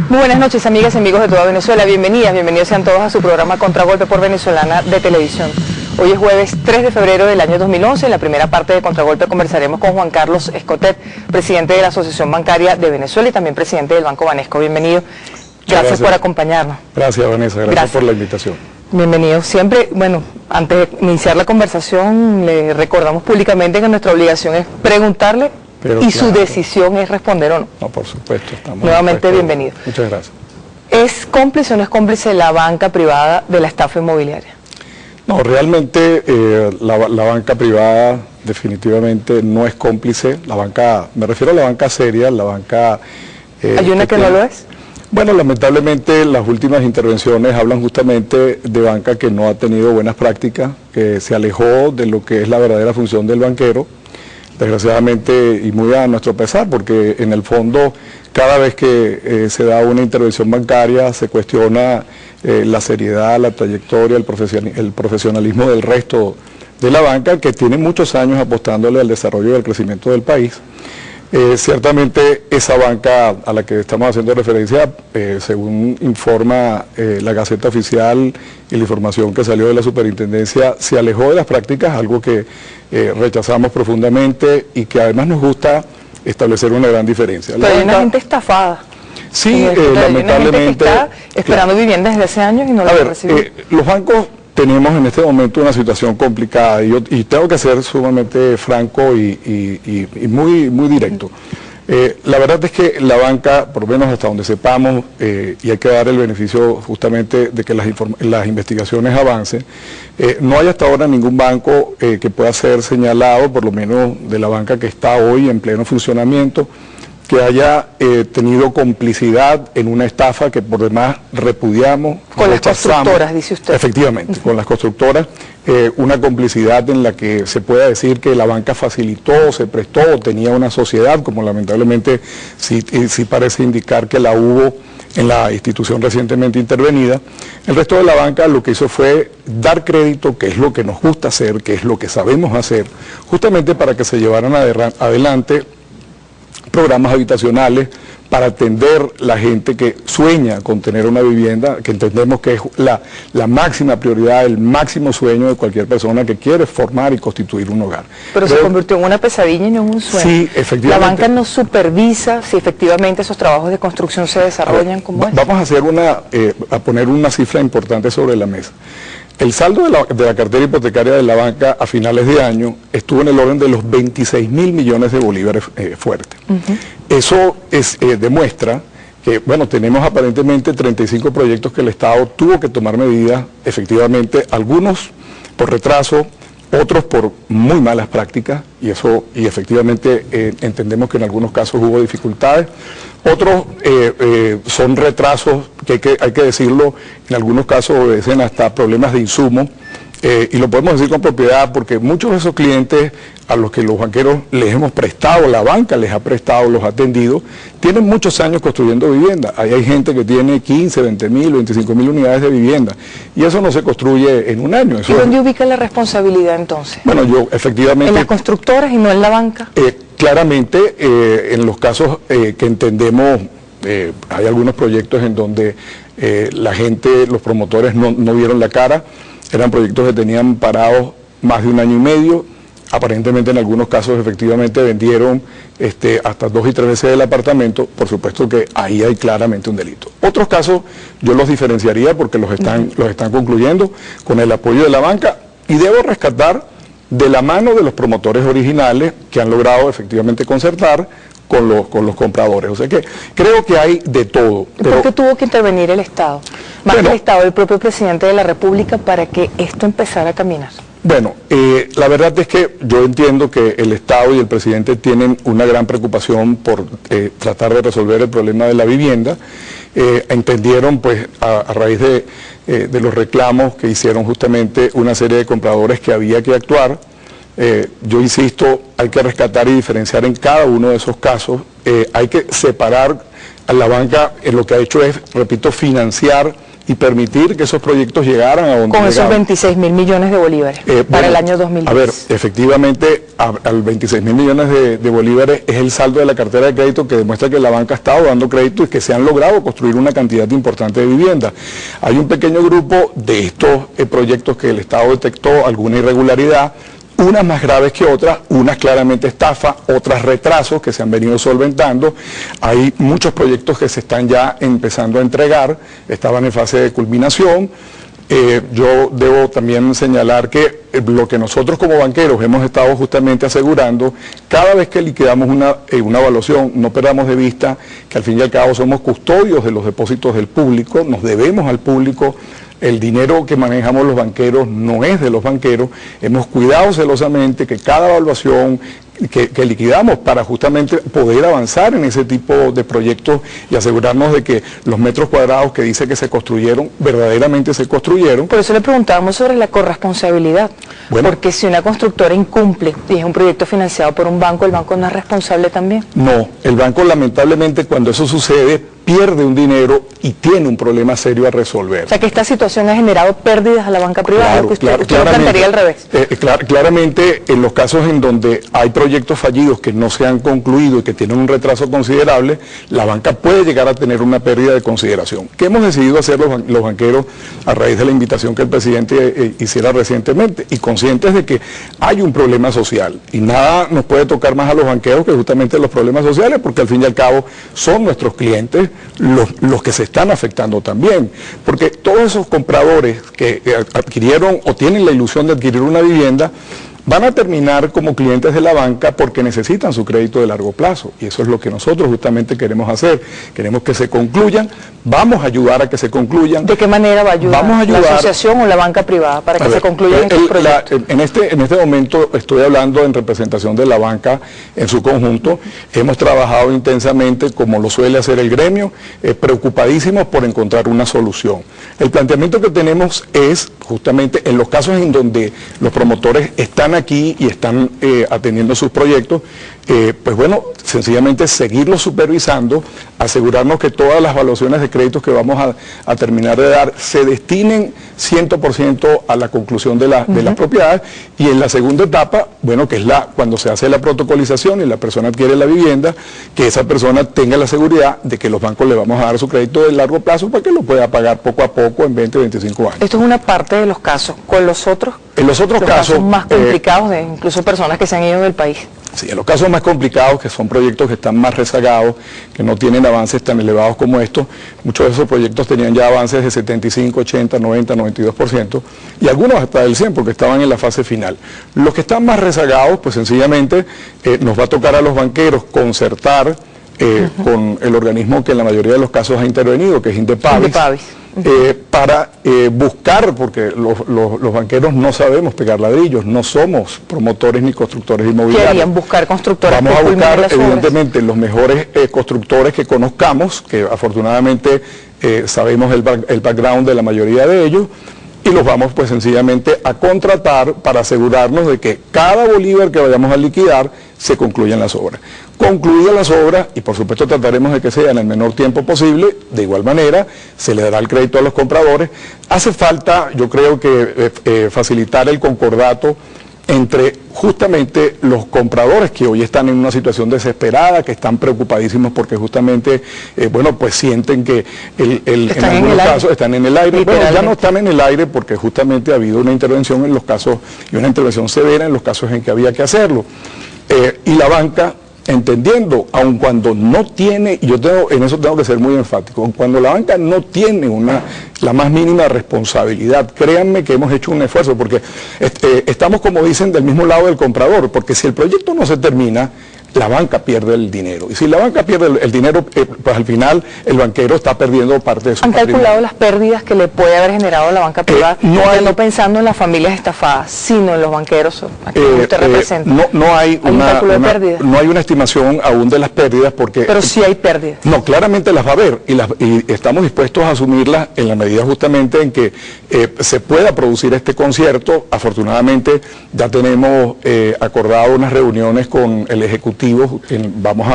Muy buenas noches, amigas y amigos de toda Venezuela. Bienvenidos sean todos a su programa Contragolpe por Venezolana de Televisión. Hoy es jueves 3 de febrero del año 2011. En la primera parte de Contragolpe conversaremos con Juan Carlos Escotet, presidente de la Asociación Bancaria de Venezuela y también presidente del Banco Banesco. Bienvenido. Gracias por acompañarnos. Gracias, Vanessa. Gracias por la invitación. Bienvenido. Siempre, bueno, antes de iniciar la conversación, le recordamos públicamente que nuestra obligación es preguntarle su decisión es responder o no. No, por supuesto. Estamos nuevamente bienvenido. Muchas gracias. ¿Es cómplice o no es cómplice la banca privada de la estafa inmobiliaria? No, realmente la banca privada definitivamente no es cómplice. La banca, me refiero a la banca seria, la banca... ¿Hay una que no lo es? Bueno, lamentablemente las últimas intervenciones hablan justamente de banca que no ha tenido buenas prácticas, que se alejó de lo que es la verdadera función del banquero, desgraciadamente y muy a nuestro pesar, porque en el fondo cada vez que se da una intervención bancaria se cuestiona la seriedad, la trayectoria, el profesionalismo del resto de la banca, que tiene muchos años apostándole al desarrollo y al crecimiento del país. Ciertamente esa banca a la que estamos haciendo referencia, según informa la Gaceta Oficial y la información que salió de la Superintendencia, se alejó de las prácticas, algo que rechazamos profundamente y que además nos gusta establecer una gran diferencia. Pero hay una gente estafada. Sí, lamentablemente. Hay una gente que está esperando viviendas desde hace años y no la han recibido. Los bancos tenemos en este momento una situación complicada y tengo que ser sumamente franco y muy directo. La verdad es que la banca, por lo menos hasta donde sepamos, y hay que dar el beneficio justamente de que las investigaciones avancen, no hay hasta ahora ningún banco que pueda ser señalado, por lo menos de la banca que está hoy en pleno funcionamiento, que haya tenido complicidad en una estafa que por demás repudiamos. Con las constructoras, dice usted. Efectivamente, con las constructoras, una complicidad en la que se pueda decir que la banca facilitó, se prestó, tenía una sociedad, como lamentablemente sí parece indicar que la hubo en la institución recientemente intervenida. El resto de la banca lo que hizo fue dar crédito, que es lo que nos gusta hacer, que es lo que sabemos hacer, justamente para que se llevaran adelante programas habitacionales para atender la gente que sueña con tener una vivienda, que entendemos que es la máxima prioridad, el máximo sueño de cualquier persona que quiere formar y constituir un hogar. Pero se convirtió en una pesadilla y no en un sueño. Sí, efectivamente. La banca no supervisa si efectivamente esos trabajos de construcción se desarrollan como es. Vamos a hacer a poner una cifra importante sobre la mesa. El saldo de la cartera hipotecaria de la banca a finales de año estuvo en el orden de los 26.000 millones de bolívares fuertes. Eso demuestra que, bueno, tenemos aparentemente 35 proyectos que el Estado tuvo que tomar medidas, efectivamente, algunos por retraso, otros por muy malas prácticas, y efectivamente entendemos que en algunos casos hubo dificultades. Otros son retrasos que hay que decirlo, en algunos casos obedecen hasta problemas de insumo, y lo podemos decir con propiedad porque muchos de esos clientes a los que los banqueros les hemos prestado, la banca les ha prestado, los ha atendido, tienen muchos años construyendo vivienda. Ahí hay gente que tiene 15, 20.000, 25.000 unidades de vivienda, y eso no se construye en un año. ¿Y dónde ubica la responsabilidad entonces? Bueno, efectivamente... ¿En las constructoras y no en la banca? Claramente, en los casos que entendemos, hay algunos proyectos en donde la gente, los promotores no vieron la cara, eran proyectos que tenían parados más de 1 año y medio, aparentemente en algunos casos efectivamente vendieron hasta 2 y 3 veces el apartamento, por supuesto que ahí hay claramente un delito. Otros casos yo los diferenciaría porque los están concluyendo con el apoyo de la banca, y debo rescatar de la mano de los promotores originales que han logrado efectivamente concertar con los compradores. O sea que creo que hay de todo. ¿Por qué tuvo que intervenir el Estado? Más que el Estado, el propio presidente de la República, para que esto empezara a caminar. Bueno, la verdad es que yo entiendo que el Estado y el presidente tienen una gran preocupación por tratar de resolver el problema de la vivienda. Entendieron, pues, a raíz de los reclamos que hicieron justamente una serie de compradores, que había que actuar. Yo insisto, hay que rescatar y diferenciar en cada uno de esos casos. Hay que separar a la banca, lo que ha hecho es, repito, financiar y permitir que esos proyectos llegaran a donde con esos llegaban. 26.000 millones de bolívares para el año 2010. A ver, efectivamente, al 26.000 millones de bolívares es el saldo de la cartera de crédito que demuestra que la banca ha estado dando crédito y que se han logrado construir una cantidad importante de viviendas. Hay un pequeño grupo de estos proyectos que el Estado detectó alguna irregularidad, unas más graves que otras, unas claramente estafa, otras retrasos que se han venido solventando. Hay muchos proyectos que se están ya empezando a entregar, estaban en fase de culminación. Yo debo también señalar que lo que nosotros como banqueros hemos estado justamente asegurando, cada vez que liquidamos una evaluación, no perdamos de vista que al fin y al cabo somos custodios de los depósitos del público, nos debemos al público. El dinero que manejamos los banqueros no es de los banqueros, hemos cuidado celosamente que cada evaluación que liquidamos para justamente poder avanzar en ese tipo de proyectos y asegurarnos de que los metros cuadrados que dice que se construyeron, verdaderamente se construyeron. Por eso le preguntábamos sobre la corresponsabilidad, porque si una constructora incumple y es un proyecto financiado por un banco, ¿el banco no es responsable también? No, el banco lamentablemente cuando eso sucede pierde un dinero y tiene un problema serio a resolver. O sea que esta situación ha generado pérdidas a la banca privada, Claro, que usted claro, lo plantearía al revés. Claramente en los casos en donde hay proyectos fallidos que no se han concluido y que tienen un retraso considerable, la banca puede llegar a tener una pérdida de consideración. ¿Qué hemos decidido hacer los banqueros a raíz de la invitación que el presidente hiciera recientemente? Y conscientes de que hay un problema social y nada nos puede tocar más a los banqueros que justamente los problemas sociales, porque al fin y al cabo son nuestros clientes los que se están afectando también, porque todos esos compradores que adquirieron o tienen la ilusión de adquirir una vivienda van a terminar como clientes de la banca porque necesitan su crédito de largo plazo, y eso es lo que nosotros justamente queremos hacer. Queremos que se concluyan, vamos a ayudar a que se concluyan. ¿De qué manera va a ayudar, la asociación o la banca privada para que se concluyan estos proyectos? En este momento estoy hablando en representación de la banca en su conjunto. Hemos trabajado intensamente, como lo suele hacer el gremio, preocupadísimos por encontrar una solución. El planteamiento que tenemos es justamente en los casos en donde los promotores están aquí y están atendiendo sus proyectos, pues bueno, sencillamente seguirlos supervisando, asegurarnos que todas las evaluaciones de créditos que vamos a terminar de dar se destinen 100% a la conclusión de las propiedades, y en la segunda etapa, bueno, que es cuando se hace la protocolización y la persona adquiere la vivienda, que esa persona tenga la seguridad de que los bancos le vamos a dar su crédito de largo plazo para que lo pueda pagar poco a poco en 20, 25 años. Esto es una parte de los casos. ¿Con los otros? En los otros casos más complicados, de incluso personas que se han ido del país. Sí, en los casos más complicados, que son proyectos que están más rezagados, que no tienen avances tan elevados como estos, muchos de esos proyectos tenían ya avances de 75, 80, 90, 92%, y algunos hasta del 100%, porque estaban en la fase final. Los que están más rezagados, pues sencillamente nos va a tocar a los banqueros concertar con el organismo que en la mayoría de los casos ha intervenido, que es Indepavis. Para buscar, porque los banqueros no sabemos pegar ladrillos, no somos promotores ni constructores inmobiliarios. Querían buscar constructores. Vamos a buscar evidentemente los mejores constructores que conozcamos, que afortunadamente sabemos el background de la mayoría de ellos, y los vamos pues sencillamente a contratar para asegurarnos de que cada bolívar que vayamos a liquidar se concluyan las obras. Concluidas las obras, y por supuesto trataremos de que sea en el menor tiempo posible, de igual manera se le dará el crédito a los compradores. Hace falta, yo creo que facilitar el concordato entre justamente los compradores que hoy están en una situación desesperada, que están preocupadísimos porque justamente, bueno, pues sienten que en algunos casos están en el aire. Bueno, ya no están en el aire porque justamente ha habido una intervención en los casos, y una intervención severa en los casos en que había que hacerlo. Y la banca, entendiendo, aun cuando no tiene, y en eso tengo que ser muy enfático, cuando la banca no tiene la más mínima responsabilidad, créanme que hemos hecho un esfuerzo, porque estamos, como dicen, del mismo lado del comprador, porque si el proyecto no se termina, la banca pierde el dinero. Y si la banca pierde el dinero, pues al final el banquero está perdiendo parte de su patrimonio. ¿Han calculado las pérdidas que le puede haber generado la banca privada? No pensando en las familias estafadas, sino en los banqueros a quienes usted representa. No hay una estimación aún de las pérdidas, porque... Pero sí hay pérdidas. No, claramente las va a haber, y estamos dispuestos a asumirlas en la medida justamente en que se pueda producir este concierto. Afortunadamente ya tenemos acordado unas reuniones con el Ejecutivo positivos. Vamos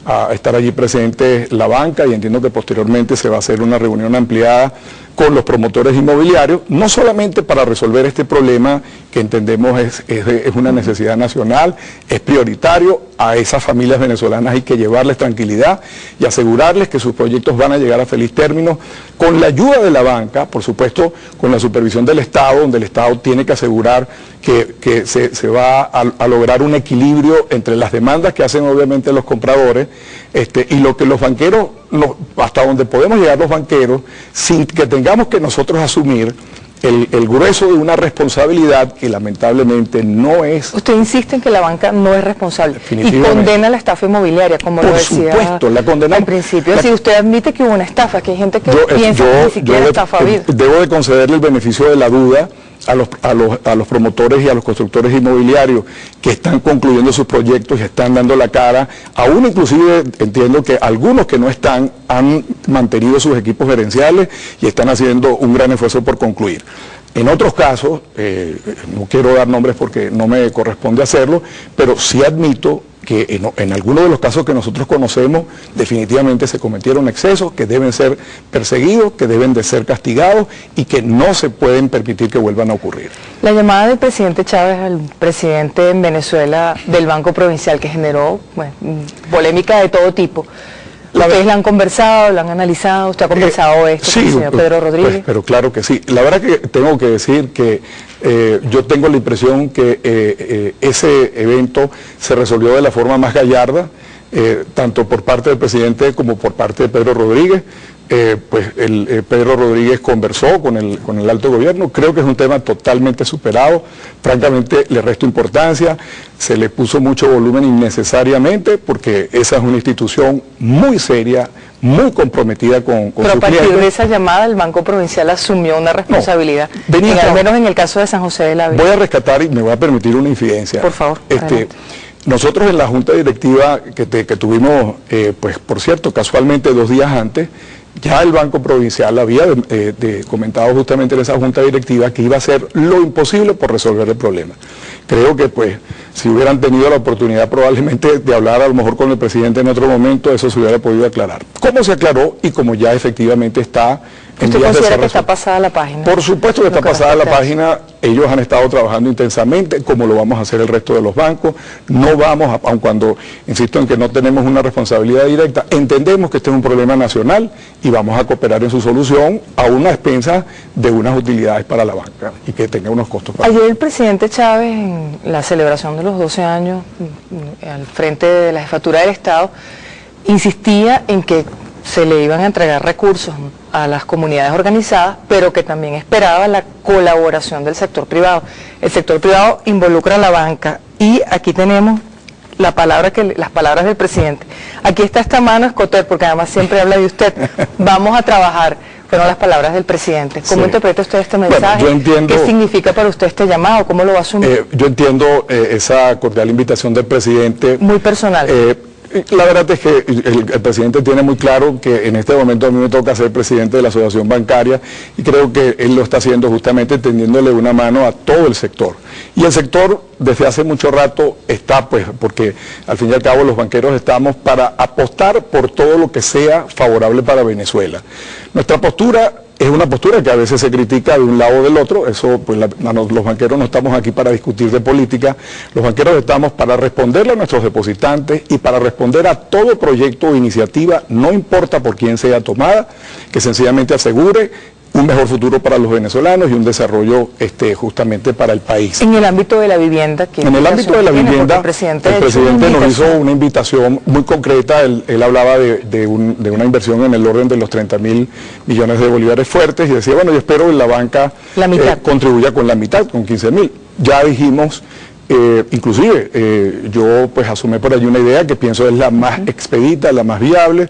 a estar allí presentes la banca y entiendo que posteriormente se va a hacer una reunión ampliada con los promotores inmobiliarios, no solamente para resolver este problema que entendemos es una necesidad nacional, es prioritario. A esas familias venezolanas hay que llevarles tranquilidad y asegurarles que sus proyectos van a llegar a feliz término, con la ayuda de la banca, por supuesto, con la supervisión del Estado, donde el Estado tiene que asegurar que se va a lograr un equilibrio entre las demandas que hacen obviamente los compradores y lo que los banqueros, hasta donde podemos llegar los banqueros, sin que tengamos que nosotros asumir el grueso de una responsabilidad que lamentablemente no es. Usted insiste en que la banca no es responsable y condena la estafa inmobiliaria, como lo decía. Por supuesto, la condena. Al principio, si usted admite que hubo una estafa, que hay gente que piensa que ni siquiera estafa ha habido. Debo de concederle el beneficio de la duda a los promotores y a los constructores inmobiliarios que están concluyendo sus proyectos y están dando la cara. Aún inclusive entiendo que algunos que no están han mantenido sus equipos gerenciales y están haciendo un gran esfuerzo por concluir. En otros casos, no quiero dar nombres porque no me corresponde hacerlo, pero sí admito que en algunos de los casos que nosotros conocemos definitivamente se cometieron excesos que deben ser perseguidos, que deben de ser castigados y que no se pueden permitir que vuelvan a ocurrir. La llamada del presidente Chávez al presidente en Venezuela del Banco Provincial, que generó polémica de todo tipo. ¿Ustedes la han conversado, la han analizado? ¿Usted ha conversado esto con el señor Pedro Rodríguez? Pero claro que sí. La verdad que tengo que decir que yo tengo la impresión que ese evento se resolvió de la forma más gallarda, tanto por parte del presidente como por parte de Pedro Rodríguez. Pedro Rodríguez conversó con el alto gobierno. Creo que es un tema totalmente superado. Francamente le resto importancia, se le puso mucho volumen innecesariamente porque esa es una institución muy seria, muy comprometida con Pero a partir de esa llamada el Banco Provincial asumió una responsabilidad, al menos en el caso de San José de la Vega. Voy a rescatar y me voy a permitir una infidencia. Por favor. Nosotros en la junta directiva que tuvimos, por cierto, casualmente 2 días antes, ya el Banco Provincial había comentado justamente en esa junta directiva que iba a hacer lo imposible por resolver el problema. Creo que si hubieran tenido la oportunidad probablemente de hablar a lo mejor con el presidente en otro momento, eso se hubiera podido aclarar. ¿Cómo se aclaró y como ya efectivamente está en ¿Usted vías de considera que está pasada la página? Por supuesto que está pasada la página. Ellos han estado trabajando intensamente, como lo vamos a hacer el resto de los bancos. No vamos, aun cuando insisto en que no tenemos una responsabilidad directa, entendemos que este es un problema nacional y vamos a cooperar en su solución a una expensa de unas utilidades para la banca y que tenga unos costos para Ayer el presidente Chávez, en la celebración de los 12 años al frente de la jefatura del Estado, insistía en que se le iban a entregar recursos a las comunidades organizadas, pero que también esperaba la colaboración del sector privado. El sector privado involucra a la banca y aquí tenemos las palabras del presidente. Aquí está esta mano, Escotet, porque además siempre habla de usted. Vamos a trabajar. Fueron las palabras del presidente. ¿Cómo interpreta usted este mensaje? Bueno, yo entiendo, ¿qué significa para usted este llamado? ¿Cómo lo va a asumir? Yo entiendo esa cordial invitación del presidente. Muy personal. La verdad es que el presidente tiene muy claro que en este momento a mí me toca ser presidente de la asociación bancaria y creo que él lo está haciendo justamente tendiéndole una mano a todo el sector. Y el sector desde hace mucho rato está, porque al fin y al cabo los banqueros estamos para apostar por todo lo que sea favorable para Venezuela. Nuestra postura es una postura que a veces se critica de un lado o del otro, eso los banqueros no estamos aquí para discutir de política, los banqueros estamos para responderle a nuestros depositantes y para responder a todo proyecto o iniciativa, no importa por quién sea tomada, que sencillamente asegure un mejor futuro para los venezolanos y un desarrollo justamente para el país. En el ámbito de la vivienda, en el ámbito de la vivienda, el presidente nos hizo una invitación muy concreta. Él hablaba de una inversión en el orden de los 30.000 millones de bolívares fuertes y decía, bueno, yo espero que la banca contribuya con la mitad, con 15.000. Ya dijimos, inclusive yo asumí por allí una idea que pienso es la más expedita, la más viable.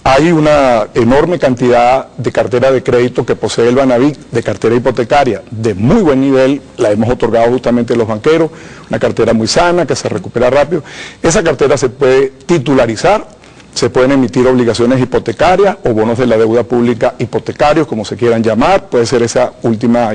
Hay una enorme cantidad de cartera de crédito que posee el Banavic, de cartera hipotecaria, de muy buen nivel, la hemos otorgado justamente a los banqueros, una cartera muy sana, que se recupera rápido. Esa cartera se puede titularizar, se pueden emitir obligaciones hipotecarias o bonos de la deuda pública hipotecarios, como se quieran llamar, puede ser esa última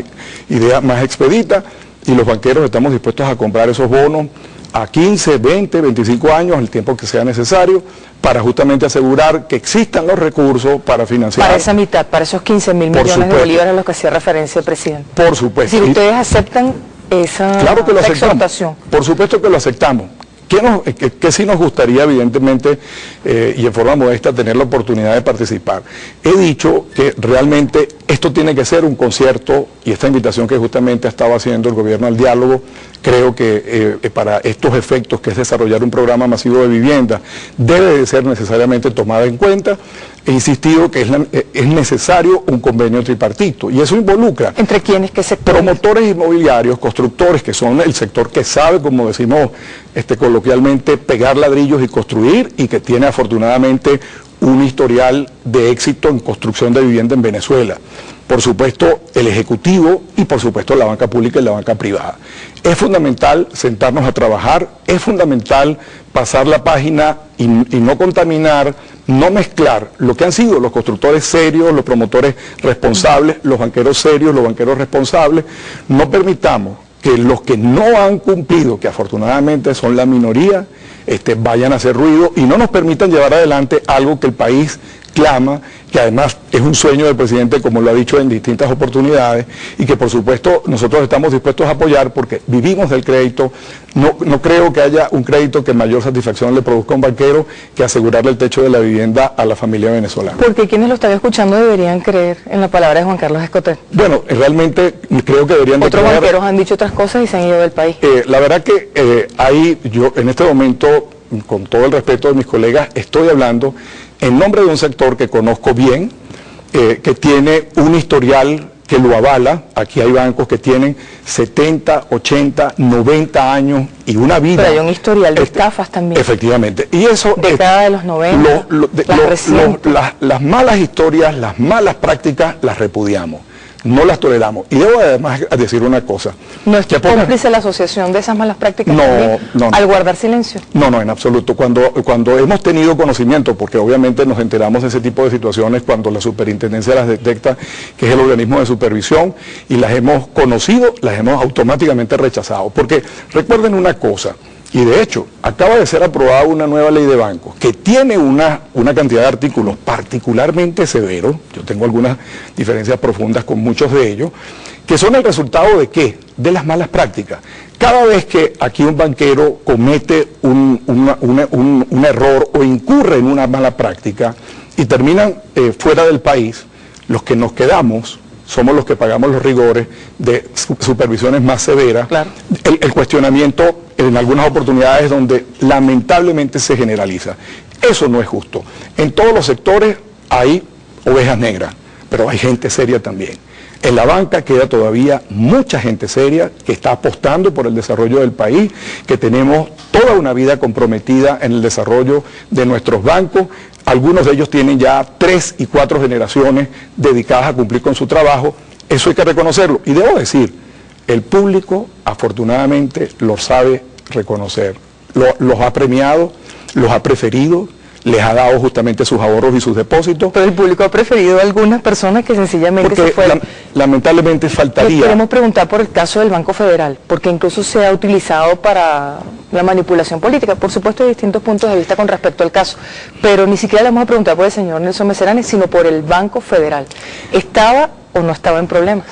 idea más expedita, y los banqueros estamos dispuestos a comprar esos bonos a 15, 20, 25 años, el tiempo que sea necesario, para justamente asegurar que existan los recursos para financiar. Para esa mitad, para esos 15.000 millones de bolívares a los que hacía referencia el presidente. Por supuesto. Si ustedes aceptan esa claro que lo exhortación. Por supuesto que lo aceptamos. ¿Qué sí nos gustaría, evidentemente, y en forma modesta, tener la oportunidad de participar? He dicho que realmente esto tiene que ser un concierto, y esta invitación que justamente ha estado haciendo el gobierno al diálogo, creo que para estos efectos, que es desarrollar un programa masivo de vivienda, debe de ser necesariamente tomada en cuenta. He insistido que es necesario un convenio tripartito, y eso involucra... ¿Entre quiénes? ¿Qué sector? Promotores inmobiliarios, constructores, que son el sector que sabe, como decimos coloquialmente, pegar ladrillos y construir, y que tiene afortunadamente un historial de éxito en construcción de vivienda en Venezuela. Por supuesto, el Ejecutivo y por supuesto la banca pública y la banca privada. Es fundamental sentarnos a trabajar, es fundamental pasar la página y no contaminar, no mezclar lo que han sido los constructores serios, los promotores responsables, los banqueros serios, los banqueros responsables. No permitamos que los que no han cumplido, que afortunadamente son la minoría, vayan a hacer ruido y no nos permitan llevar adelante algo que el país clama, que además es un sueño del presidente, como lo ha dicho en distintas oportunidades, y que por supuesto nosotros estamos dispuestos a apoyar porque vivimos del crédito. No creo que haya un crédito que mayor satisfacción le produzca a un banquero que asegurarle el techo de la vivienda a la familia venezolana. Porque quienes lo están escuchando deberían creer en la palabra de Juan Carlos Escotet. Bueno, realmente creo que deberían de Otros banqueros han dicho otras cosas y se han ido del país. La verdad que yo en este momento, con todo el respeto de mis colegas, estoy hablando en nombre de un sector que conozco bien, que tiene un historial que lo avala. Aquí hay bancos que tienen 70, 80, 90 años y una vida. Pero hay un historial de estafas también. Efectivamente. Y eso... Década de los 90, las malas historias, las malas prácticas, las repudiamos. No las toleramos. Y debo además decir una cosa. ¿No es cómplice la asociación de esas malas prácticas al guardar silencio? No, en absoluto. Cuando hemos tenido conocimiento, porque obviamente nos enteramos de ese tipo de situaciones cuando la superintendencia las detecta, que es el organismo de supervisión, y las hemos conocido, las hemos automáticamente rechazado. Porque recuerden una cosa, y de hecho, acaba de ser aprobada una nueva ley de bancos que tiene una cantidad de artículos particularmente severos. Yo tengo algunas diferencias profundas con muchos de ellos, que son el resultado de ¿qué? De las malas prácticas. Cada vez que aquí un banquero comete un error o incurre en una mala práctica y terminan fuera del país, los que nos quedamos somos los que pagamos los rigores de supervisiones más severas. Claro. El cuestionamiento en algunas oportunidades donde lamentablemente se generaliza. Eso no es justo. En todos los sectores hay ovejas negras, pero hay gente seria también. En la banca queda todavía mucha gente seria que está apostando por el desarrollo del país, que tenemos toda una vida comprometida en el desarrollo de nuestros bancos. Algunos de ellos tienen ya 3 y 4 generaciones dedicadas a cumplir con su trabajo. Eso hay que reconocerlo. Y debo decir, el público afortunadamente lo sabe reconocer. Los ha premiado, los ha preferido, les ha dado justamente sus ahorros y sus depósitos. Pero el público ha preferido a algunas personas que sencillamente se fueron. Lamentablemente faltaría... Queremos preguntar por el caso del Banco Federal, porque incluso se ha utilizado para la manipulación política. Por supuesto hay distintos puntos de vista con respecto al caso, pero ni siquiera le vamos a preguntar por el señor Nelson Messerani, sino por el Banco Federal. ¿Estaba o no estaba en problemas?